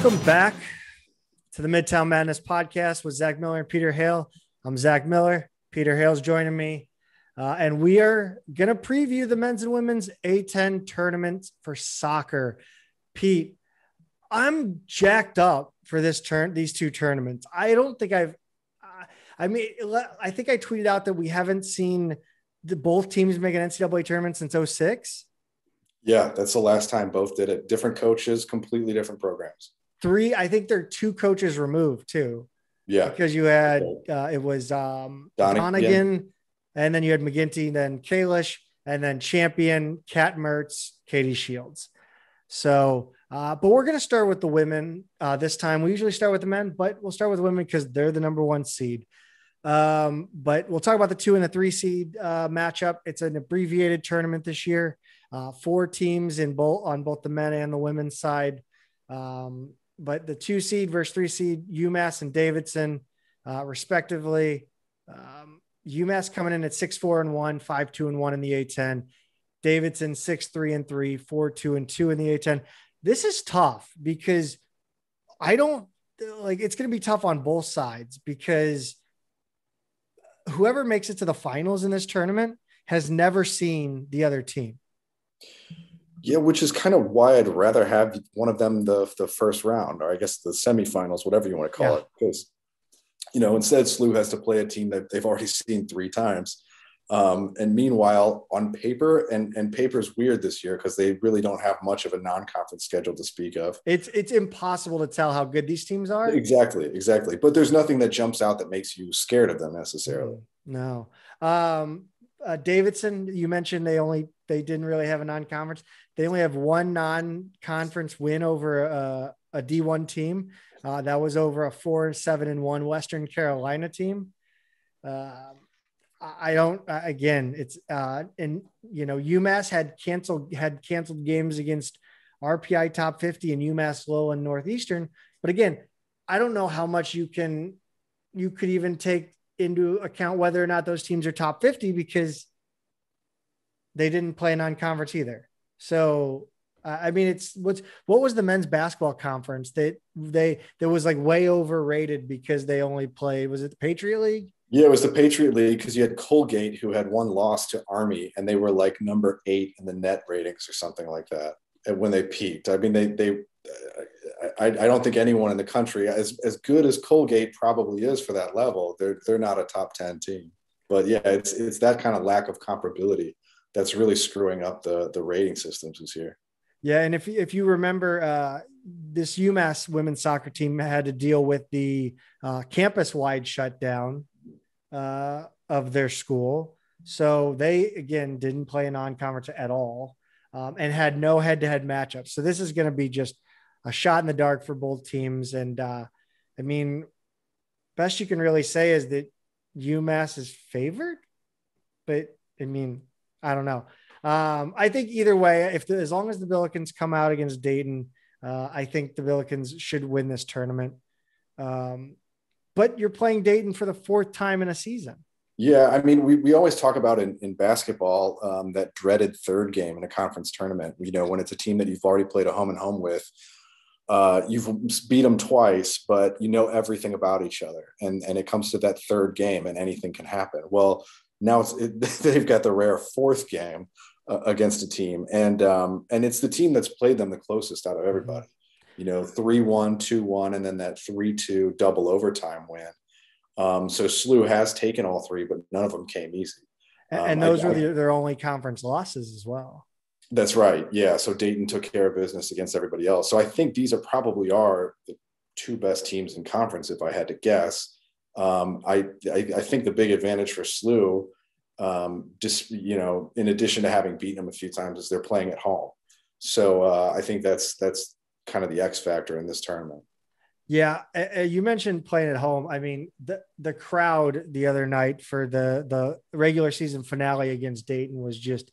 Welcome back to the Midtown Madness podcast with Zach Miller and Peter Hale. I'm Zach Miller. Peter Hale's joining me. And we are going to preview the men's and women's A10 tournaments for soccer. Pete, I'm jacked up for these two tournaments. I think I tweeted out that we haven't seen both teams make an NCAA tournament since 2006. Yeah, that's the last time both did it. Different coaches, completely different programs. I think they're two coaches removed too. Yeah. Because you had, it was Donegan, and then you had McGinty, then Kalish, and then Champion, Kat Mertz, Katie Shields. So, but we're going to start with the women this time. We usually start with the men, but we'll start with the women because they're the number one seed. But we'll talk about the 2 and the 3 seed matchup. It's an abbreviated tournament this year. 4 teams on both the men and the women's side. But the 2 seed versus 3 seed, UMass and Davidson, respectively. UMass coming in at 6-4-1, 5-2-1 in the A10. Davidson 6-3-3, 4-2-2 in the A10. This is tough because it's going to be tough on both sides because whoever makes it to the finals in this tournament has never seen the other team. Yeah, which is kind of why I'd rather have one of them the first round, or I guess the semifinals, whatever you want to call it. Because, instead SLU has to play a team that they've already seen 3 times. And meanwhile, on paper, and paper's weird this year because they really don't have much of a non-conference schedule to speak of. It's impossible to tell how good these teams are. Exactly. But there's nothing that jumps out that makes you scared of them necessarily. No. Davidson, you mentioned they didn't really have a non-conference. They only have one non-conference win over a D1 team. That was over a 4-7-1 Western Carolina team. UMass had canceled games against RPI top 50 and UMass Lowell and Northeastern. But again, I don't know how much you could even take into account whether or not those teams are top 50 because they didn't play a non-conference either. So, what was the men's basketball conference that was like way overrated because they only played, was it the Patriot League? Yeah, it was the Patriot League because you had Colgate who had one loss to Army and they were like number 8 in the net ratings or something like that. And when they peaked, I don't think anyone in the country as good as Colgate probably is for that level. They're not a top 10 team, but yeah, it's that kind of lack of comparability that's really screwing up the rating systems this year. Yeah. And if you remember, this UMass women's soccer team had to deal with the campus wide shutdown of their school. So they, again, didn't play a non-conference at all and had no head-to-head matchups. So this is going to be just a shot in the dark for both teams. And best you can really say is that UMass is favored, but I don't know. I think either way, as long as the Billikens come out against Dayton, I think the Billikens should win this tournament. But you're playing Dayton for the 4th time in a season. Yeah, we always talk about in basketball that dreaded 3rd game in a conference tournament. When it's a team that you've already played a home and home with, you've beat them twice, but you know everything about each other. And it comes to that 3rd game and anything can happen. Well, now they've got the rare 4th game against a team. And it's the team that's played them the closest out of everybody. 3-1, 2-1, and then that 3-2 double overtime win. So SLU has taken all 3, but none of them came easy. And those were their only conference losses as well. That's right. Yeah. So Dayton took care of business against everybody else. So I think these probably are the 2 best teams in conference, if I had to guess. I think the big advantage for SLU, in addition to having beaten them a few times, is they're playing at home. So I think that's kind of the X factor in this tournament. Yeah. You mentioned playing at home. The crowd the other night for the regular season finale against Dayton was just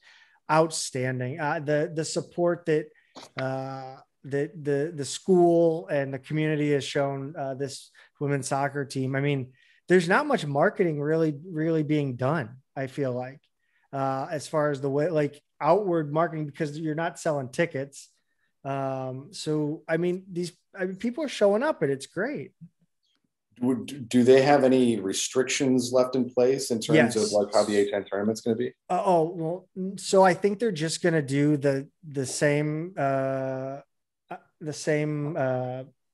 outstanding. The support that the school and the community has shown this women's soccer team. There's not much marketing really being done, I feel like, as far as the way, like outward marketing, because you're not selling tickets. So, I mean, people are showing up and it's great. Do they have any restrictions left in place in terms of Yes. like how the A10 tournament's going to be? Well, so I think they're just going to do the same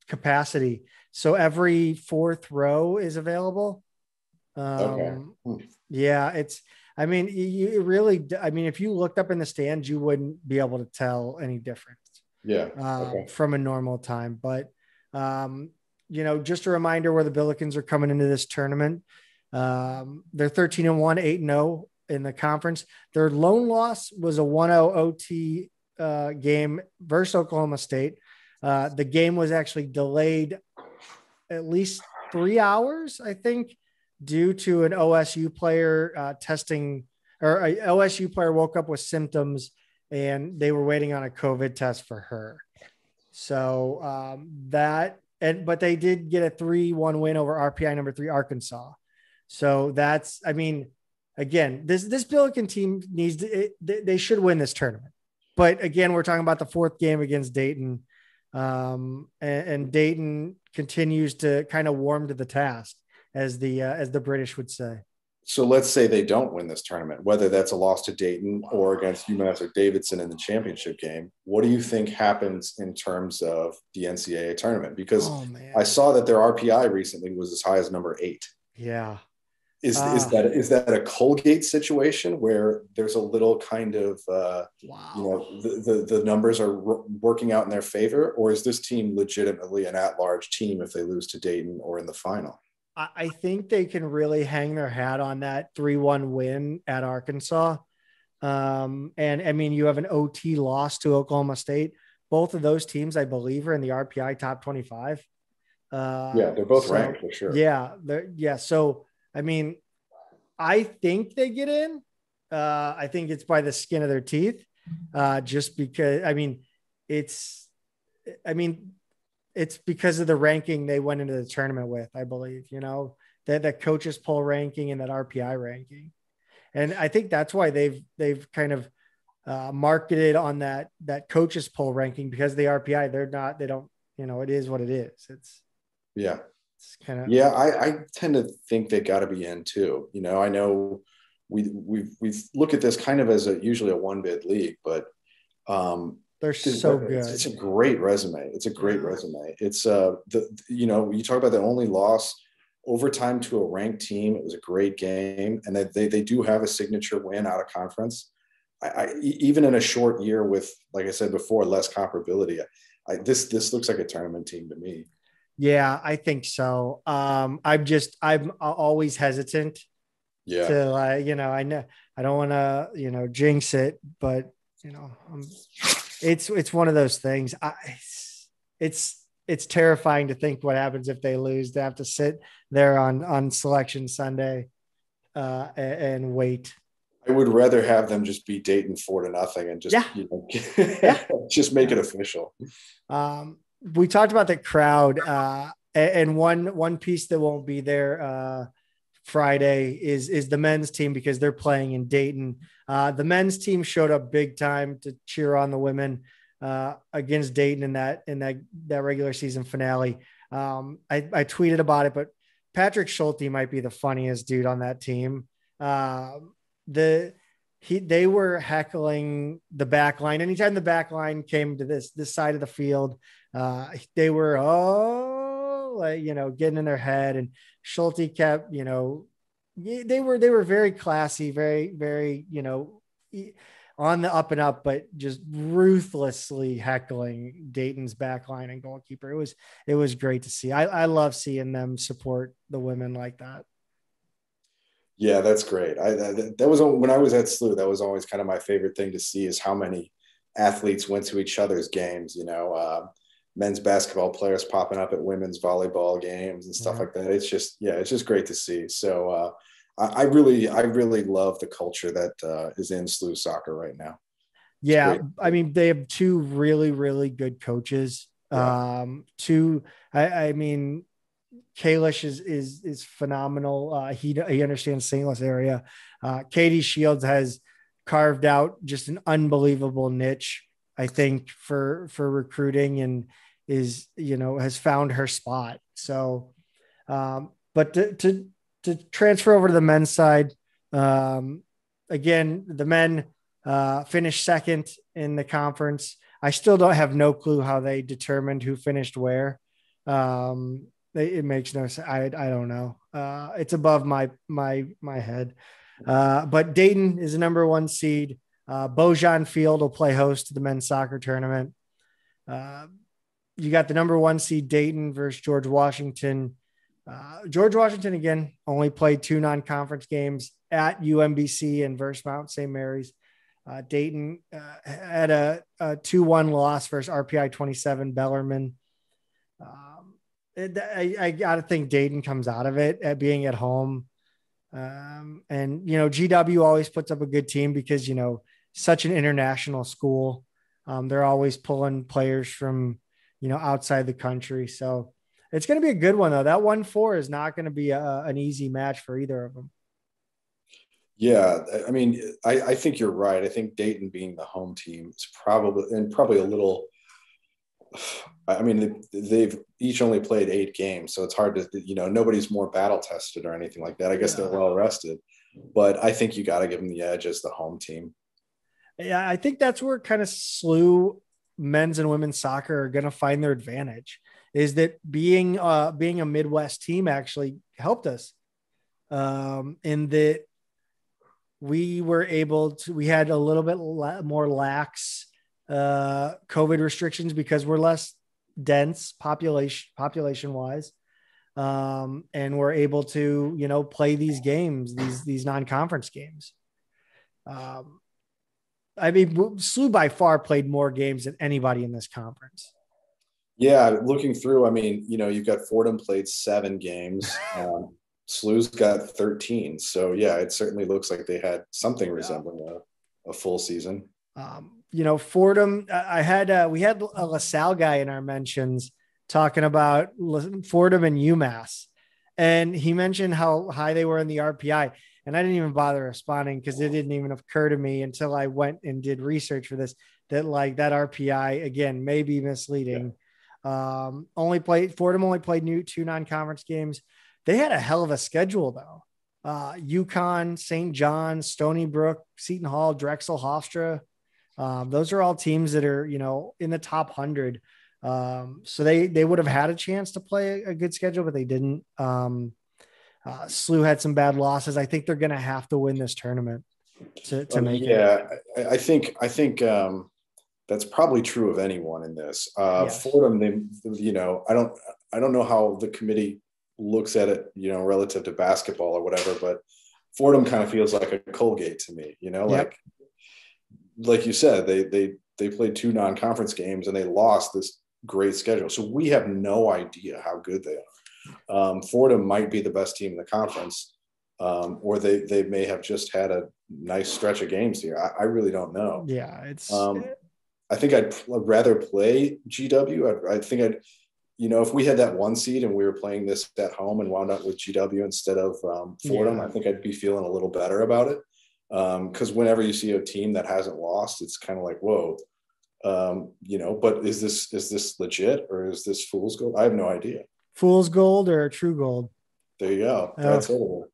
capacity. So every fourth row is available. Okay. Yeah, I mean, you really, I mean, if you looked up in the stands, you wouldn't be able to tell any difference. Yeah. Okay. From a normal time. But, just a reminder where the Billikens are coming into this tournament. They're 13-1, 8-0 in the conference. Their lone loss was a 1-0 OT game versus Oklahoma State. The game was actually delayed at least 3 hours, I think, due to an OSU player testing, or a OSU player woke up with symptoms and they were waiting on a COVID test for her. So but they did get a 3-1 win over RPI number 3 Arkansas. So that's, I mean, again, this Billiken team they should win this tournament. But again, we're talking about the fourth game against Dayton. And Dayton continues to kind of warm to the task, as the British would say. So let's say they don't win this tournament, whether that's a loss to Dayton or against UMass or Davidson in the championship game. What do you think happens in terms of the NCAA tournament? Because I saw that their RPI recently was as high as number 8. Yeah. Is that a Colgate situation where there's a little kind of the numbers are working out in their favor, or is this team legitimately an at-large team if they lose to Dayton or in the final? I think they can really hang their hat on that 3-1 win at Arkansas. And I mean, you have an OT loss to Oklahoma State. Both of those teams, I believe, are in the RPI top 25. Yeah, they're both ranked for sure. Yeah. So, I mean, I think they get in. I think it's by the skin of their teeth, just because, it's because of the ranking they went into the tournament with, I believe, that coaches poll ranking and that RPI ranking. And I think that's why they've kind of marketed on that coaches poll ranking, because the RPI, they don't, it is what it is. It's kind of, I tend to think they got to be in too. I know we look at this kind of as usually a one bid league, but they're so good. It's a great resume. It's a great resume. It's you talk about the only loss overtime to a ranked team. It was a great game, and they do have a signature win out of conference. I even in a short year with, like I said before, less comparability. This looks like a tournament team to me. Yeah, I think so. I'm always hesitant to, I know I don't want to, jinx it, but it's one of those things. It's terrifying to think what happens if they lose, to have to sit there on selection Sunday and wait. I would rather have them just beat Dayton 4-0 and just, just make it official. We talked about the crowd, and one piece that won't be there Friday is the men's team, because they're playing in Dayton. The men's team showed up big time to cheer on the women against Dayton in that regular season finale. I tweeted about it, but Patrick Schulte might be the funniest dude on that team. They were heckling the back line. Anytime the back line came to this side of the field, they were, getting in their head, and Schulte kept, they were very classy, very, very, on the up and up, but just ruthlessly heckling Dayton's back line and goalkeeper. It was great to see. I love seeing them support the women like that. Yeah, that's great. That was when I was at SLU. That was always kind of my favorite thing to see, is how many athletes went to each other's games. Men's basketball players popping up at women's volleyball games and stuff like that. It's just great to see. So I really love the culture that is in SLU soccer right now. Yeah, I mean, they have two really, really good coaches. I mean, Kalish is phenomenal. He understands St. Louis area. Katie Shields has carved out just an unbelievable niche, I think, for recruiting, and is, has found her spot. So, but to transfer over to the men's side, again, the men finished second in the conference. I still don't have no clue how they determined who finished where. It makes no sense. I don't know. It's above my head. But Dayton is the number 1 seed. Bojan Field will play host to the men's soccer tournament. You got the number 1 seed Dayton versus George Washington. George Washington, again, only played 2 non-conference games at UMBC and versus Mount St. Mary's. Dayton had a 2-1 loss versus RPI 27 Bellarmine. I got to think Dayton comes out of it at being at home. And, GW always puts up a good team because, such an international school. They're always pulling players from, outside the country. So it's going to be a good one, though. That 1-4 is not going to be an easy match for either of them. Yeah, I mean, I think you're right. I think Dayton being the home team is probably a little. I mean, they've each only played 8 games, so it's hard to, nobody's more battle tested or anything like that. I guess they're well rested, but I think you got to give them the edge as the home team. Yeah, I think that's where kind of SLU men's and women's soccer are going to find their advantage, is that being a Midwest team actually helped us in that we had a little bit more lax COVID restrictions because we're less dense population wise. And we're able to, play these games, these non-conference games. I mean, SLU by far played more games than anybody in this conference. Yeah. Looking through, I mean, you've got Fordham played 7 games. SLU's got 13. So yeah, it certainly looks like they had something resembling a full season. Fordham, we had a LaSalle guy in our mentions talking about Fordham and UMass. And he mentioned how high they were in the RPI. And I didn't even bother responding because it didn't even occur to me until I went and did research for this, that like that RPI again, may be misleading. Yeah. Fordham only played 2 non-conference games. They had a hell of a schedule though. UConn, St. John's, Stony Brook, Seton Hall, Drexel, Hofstra. Those are all teams that are, in the top 100. So they would have had a chance to play a good schedule, but they didn't. SLU had some bad losses. I think they're going to have to win this tournament to make it. Yeah, I think that's probably true of anyone in this. Yes. Fordham, I don't know how the committee looks at it, relative to basketball or whatever, but Fordham kind of feels like a Colgate to me, Yep. like you said, they played 2 non-conference games and they lost this great schedule. So we have no idea how good they are. Fordham might be the best team in the conference, or they may have just had a nice stretch of games here. I really don't know. Yeah, it's. I think I'd rather play GW. I think I'd, if we had that 1 seed and we were playing this at home and wound up with GW instead of Fordham, I think I'd be feeling a little better about it. Because whenever you see a team that hasn't lost, it's kind of like, whoa, but is this legit or is this fool's gold? I have no idea. Fool's gold or true gold? There you go. That's over.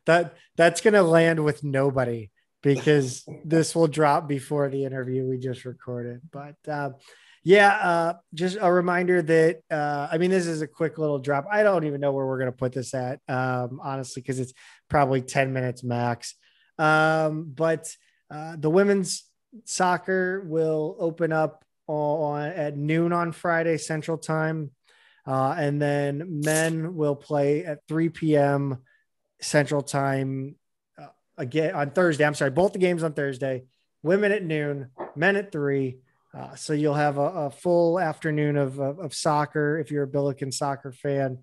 That's going to land with nobody because this will drop before the interview we just recorded. But just a reminder that, this is a quick little drop. I don't even know where we're going to put this at, honestly, because it's probably 10 minutes max. But the women's soccer will open up at noon on Friday Central Time. And then men will play at 3 p.m. Central Time again on Thursday. I'm sorry, both the games on Thursday. Women at noon, men at 3. So you'll have a full afternoon of soccer if you're a Billikens soccer fan.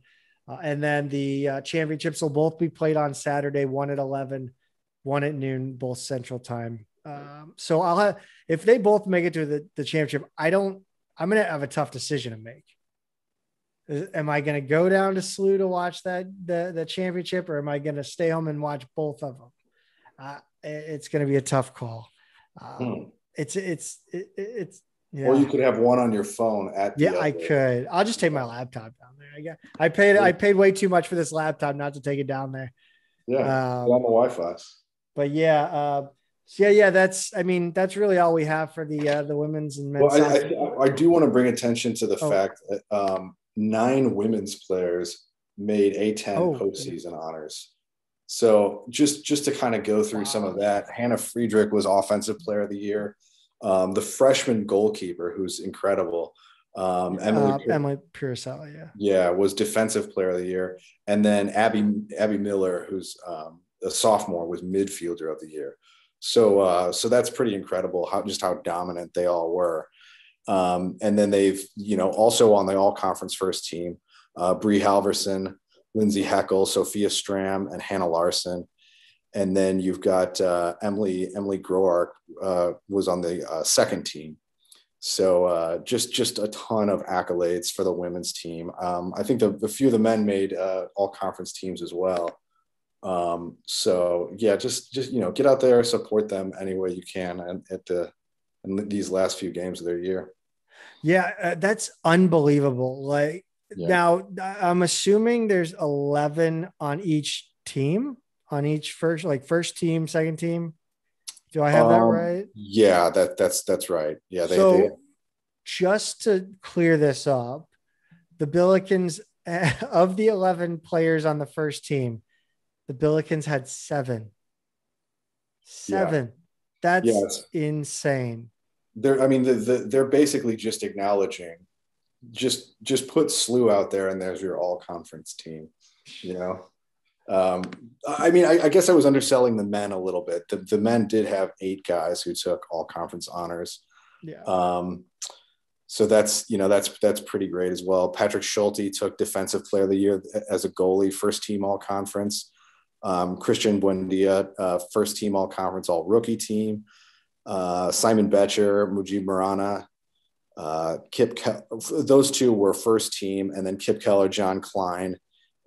And then the championships will both be played on Saturday, 1 at 11, 1 at noon, both Central Time. So if they both make it to the championship, I'm going to have a tough decision to make. Am I going to go down to SLU to watch the championship, or am I going to stay home and watch both of them? It's going to be a tough call. yeah. Or you could have one on your phone at the yeah, I could. I'll just take my laptop down there. I paid way too much for this laptop not to take it down there. Yeah, on the Wi-Fi. But yeah, that's really all we have for the women's and men's. Well, I do want to bring attention to the fact that 9 women's players made A10 postseason honors. So just to kind of go through some of that, Hannah Friedrich was Offensive Player of the Year. The freshman goalkeeper, who's incredible, Emily Purcell, was Defensive Player of the Year, and then Abby Miller, who's a sophomore, was Midfielder of the Year. So that's pretty incredible how dominant they all were. And then they've also on the all conference first team, Bree Halverson, Lindsay Heckel, Sophia Stram, and Hannah Larson. And then you've got Emily Groark was on the second team. So just a ton of accolades for the women's team. I think the few of the men made all conference teams as well. So yeah, just get out there, support them any way you can, and in these last few games of their year. Yeah, that's unbelievable. Now I'm assuming there's 11 on each team, on each first team, second team. Do I have that right? Yeah, that's right. Yeah. Just to clear this up, the Billikens, of the 11 players on the first team, the Billikens had 7. Yeah. That's insane. They're basically just acknowledging, just put SLU out there and there's your all conference team, I guess I was underselling the men a little bit. The men did have 8 guys who took all conference honors. Yeah. So that's pretty great as well. Patrick Schulte took Defensive Player of the Year as a goalie, first team all conference. Christian Buendia, first team all conference, all rookie team. Simon Betcher, Mujib Marana, those 2 were first team, and then Kip Keller, John Klein,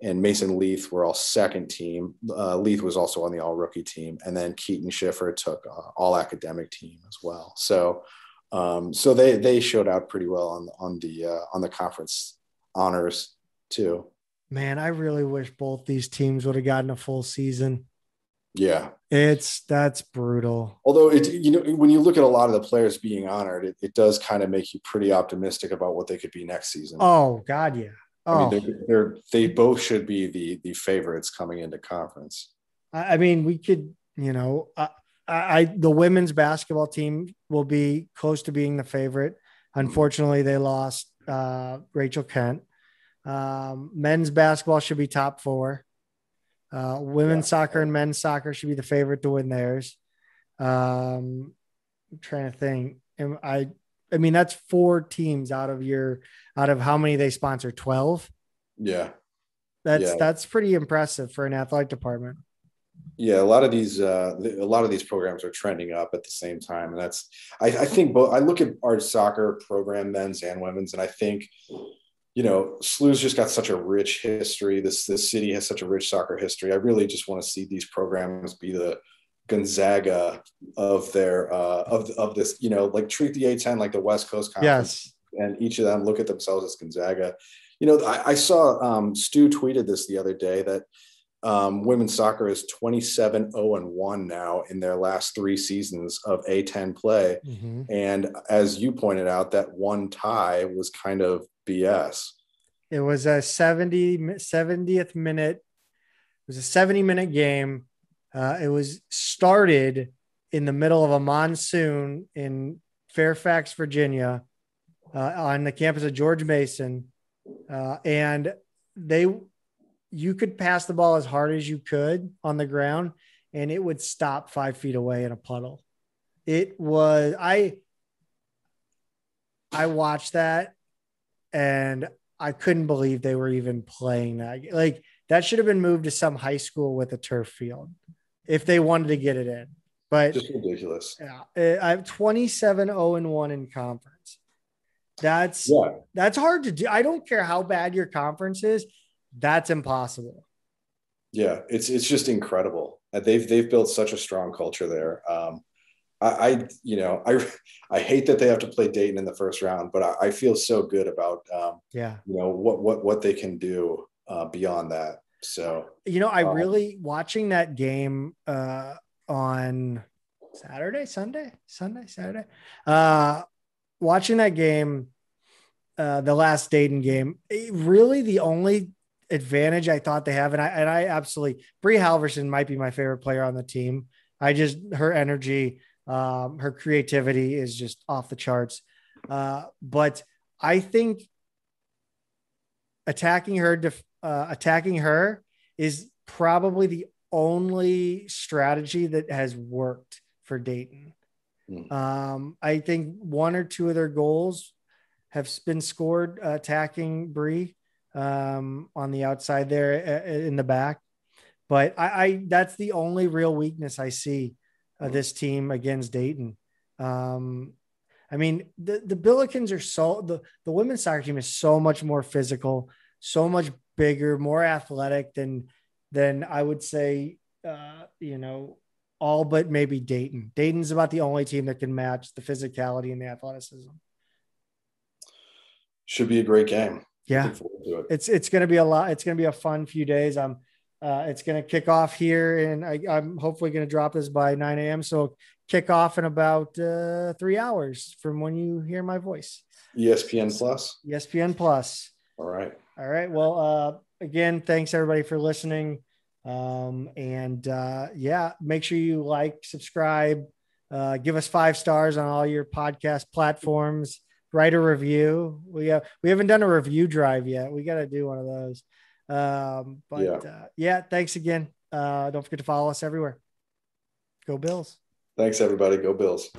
and Mason Leith were all second team. Leith was also on the all rookie team, and then Keaton Schiffer took all academic team as well. So they showed out pretty well on the conference honors too. Man, I really wish both these teams would have gotten a full season. Yeah, that's brutal. Although when you look at a lot of the players being honored, it does kind of make you pretty optimistic about what they could be next season. Oh God, yeah. They both should be the favorites coming into conference. We could, the women's basketball team will be close to being the favorite. Unfortunately, they lost Rachel Kent. Men's basketball should be top 4. Women's soccer and men's soccer should be the favorite to win theirs. I'm trying to think. That's 4 teams out of how many they sponsor? 12. Yeah. That's pretty impressive for an athletic department. Yeah. A lot of these programs are trending up at the same time. And I think I look at our soccer program, men's and women's, and I think, SLU's just got such a rich history. This city has such a rich soccer history. I really just want to see these programs be the Gonzaga of their of this, treat the A10 like the West Coast Conference. Yes. And each of them look at themselves as Gonzaga. I saw Stu tweeted this the other day that women's soccer is 27-0-1 now in their last 3 seasons of A10 play. Mm-hmm. And as you pointed out, that one tie was kind of BS. It was a 70th minute. It was a 70-minute game. It was started in the middle of a monsoon in Fairfax, Virginia, on the campus of George Mason. And you could pass the ball as hard as you could on the ground, and it would stop 5 feet away in a puddle. It was, I watched that and I couldn't believe they were even playing that. Like, that should have been moved to some high school with a turf field if they wanted to get it in. But just ridiculous. Yeah, I'm 27-0-1 in conference. That's hard to do. I don't care how bad your conference is. That's impossible. Yeah, it's just incredible. They've built such a strong culture there. I hate that they have to play Dayton in the first round, but I feel so good about, what they can do beyond that. So, I really watching that game on Saturday, watching that game, the last Dayton game, really the only advantage I thought they have, and I absolutely, Bree Halverson might be my favorite player on the team. Her energy, her creativity is just off the charts. But I think attacking her is probably the only strategy that has worked for Dayton. I think one or two of their goals have been scored attacking Bree on the outside there in the back. But that's the only real weakness I see this team against Dayton. I mean, the Billikens are the women's soccer team is so much more physical, so much bigger, more athletic than I would say, all but maybe Dayton. Dayton's about the only team that can match the physicality and the athleticism. Should be a great game. Yeah. Looking forward to it. It's going to be a lot. It's going to be a fun few days. It's going to kick off here, and I'm hopefully going to drop this by 9 a.m. So kick off in about 3 hours from when you hear my voice. ESPN Plus. ESPN Plus. All right. Well, again, thanks everybody for listening. Make sure you like, subscribe, give us 5 stars on all your podcast platforms, write a review. We haven't done a review drive yet. We got to do one of those. Thanks again. Don't forget to follow us everywhere. Go Bills. Thanks everybody. Go Bills.